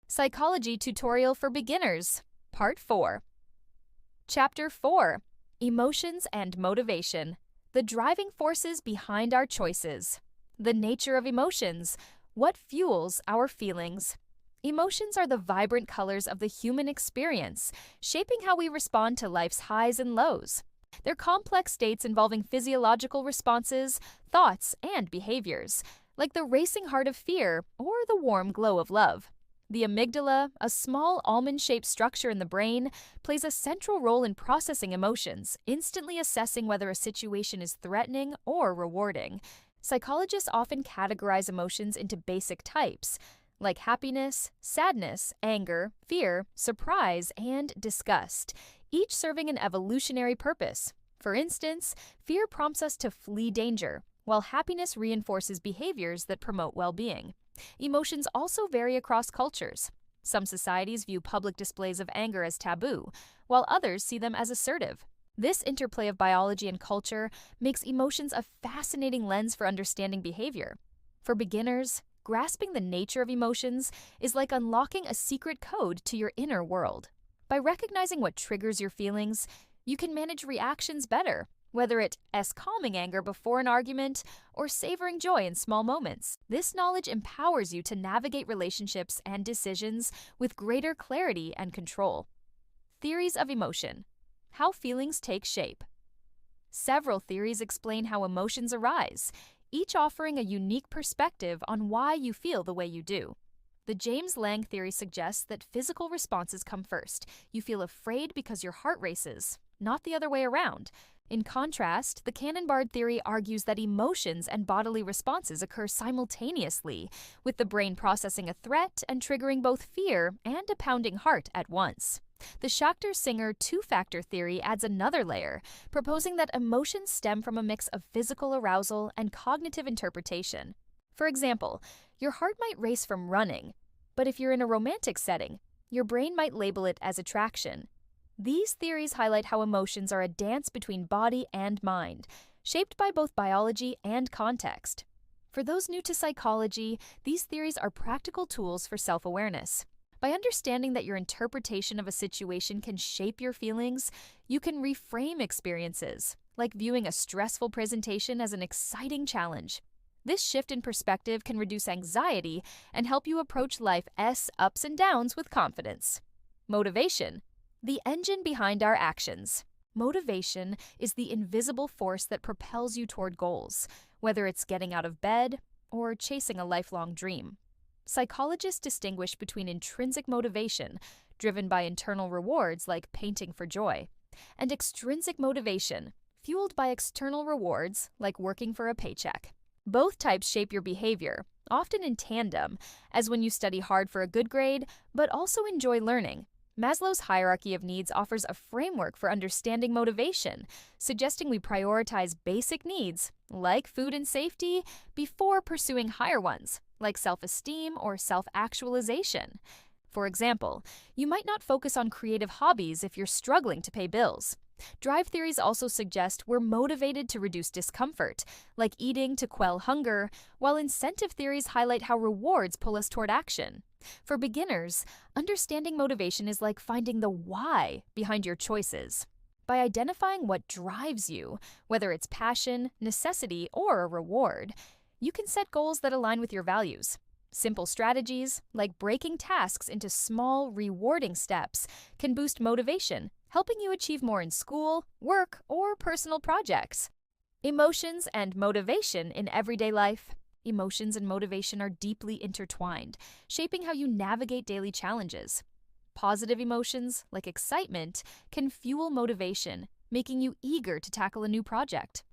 Psychology Tutorial for Beginners, Part 4. Chapter 4. Emotions and Motivation. The driving forces behind our choices. The nature of emotions. What fuels our feelings? Emotions are the vibrant colors of the human experience, shaping how we respond to life's highs and lows. They're complex states involving physiological responses, thoughts, and behaviors, like the racing heart of fear or the warm glow of love. The amygdala, a small almond-shaped structure in the brain, plays a central role in processing emotions, instantly assessing whether a situation is threatening or rewarding. Psychologists often categorize emotions into basic types, like happiness, sadness, anger, fear, surprise, and disgust, each serving an evolutionary purpose. For instance, fear prompts us to flee danger, while happiness reinforces behaviors that promote well-being. Emotions also vary across cultures. Some societies view public displays of anger as taboo, while others see them as assertive. This interplay of biology and culture makes emotions a fascinating lens for understanding behavior. For beginners, grasping the nature of emotions is like unlocking a secret code to your inner world. By recognizing what triggers your feelings, you can manage reactions better, whether it's calming anger before an argument or savoring joy in small moments. This knowledge empowers you to navigate relationships and decisions with greater clarity and control. Theories of emotion. How feelings take shape. Several theories explain how emotions arise, each offering a unique perspective on why you feel the way you do. The James Lange theory suggests that physical responses come first. You feel afraid because your heart races, not the other way around. In contrast, the Cannon-Bard theory argues that emotions and bodily responses occur simultaneously, with the brain processing a threat and triggering both fear and a pounding heart at once. The Schachter-Singer two-factor theory adds another layer, proposing that emotions stem from a mix of physical arousal and cognitive interpretation. For example, your heart might race from running, but if you're in a romantic setting, your brain might label it as attraction. These theories highlight how emotions are a dance between body and mind, shaped by both biology and context. For those new to psychology, these theories are practical tools for self-awareness. By understanding that your interpretation of a situation can shape your feelings, you can reframe experiences, like viewing a stressful presentation as an exciting challenge. This shift in perspective can reduce anxiety and help you approach life's ups and downs with confidence. Motivation. The engine behind our actions. Motivation is the invisible force that propels you toward goals, whether it's getting out of bed or chasing a lifelong dream. Psychologists distinguish between intrinsic motivation, driven by internal rewards like painting for joy, and extrinsic motivation, fueled by external rewards like working for a paycheck. Both types shape your behavior, often in tandem, as when you study hard for a good grade, but also enjoy learning. Maslow's hierarchy of needs offers a framework for understanding motivation, suggesting we prioritize basic needs, like food and safety, before pursuing higher ones, like self-esteem or self-actualization. For example, you might not focus on creative hobbies if you're struggling to pay bills. Drive theories also suggest we're motivated to reduce discomfort, like eating to quell hunger, while incentive theories highlight how rewards pull us toward action. For beginners, understanding motivation is like finding the why behind your choices. By identifying what drives you, whether it's passion, necessity, or a reward, you can set goals that align with your values. Simple strategies, like breaking tasks into small, rewarding steps, can boost motivation, helping you achieve more in school, work, or personal projects. Emotions and motivation in everyday life. Emotions and motivation are deeply intertwined, shaping how you navigate daily challenges. Positive emotions, like excitement, can fuel motivation, making you eager to tackle a new project.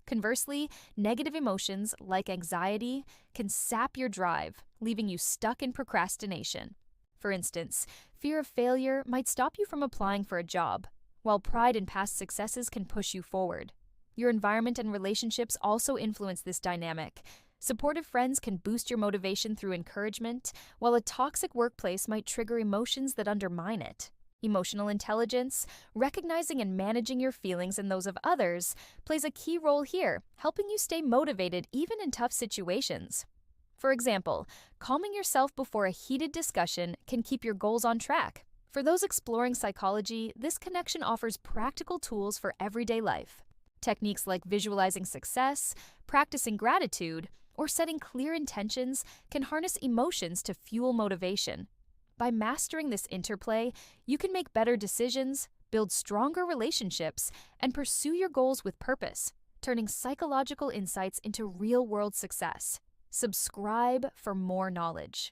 Conversely, negative emotions, like anxiety, can sap your drive, leaving you stuck in procrastination. For instance, fear of failure might stop you from applying for a job, while pride in past successes can push you forward. Your environment and relationships also influence this dynamic. Supportive friends can boost your motivation through encouragement, while a toxic workplace might trigger emotions that undermine it. Emotional intelligence, recognizing and managing your feelings and those of others, plays a key role here, helping you stay motivated even in tough situations. For example, calming yourself before a heated discussion can keep your goals on track. For those exploring psychology, this connection offers practical tools for everyday life. Techniques like visualizing success, practicing gratitude, or setting clear intentions can harness emotions to fuel motivation. By mastering this interplay, you can make better decisions, build stronger relationships, and pursue your goals with purpose, turning psychological insights into real-world success. Subscribe for more knowledge.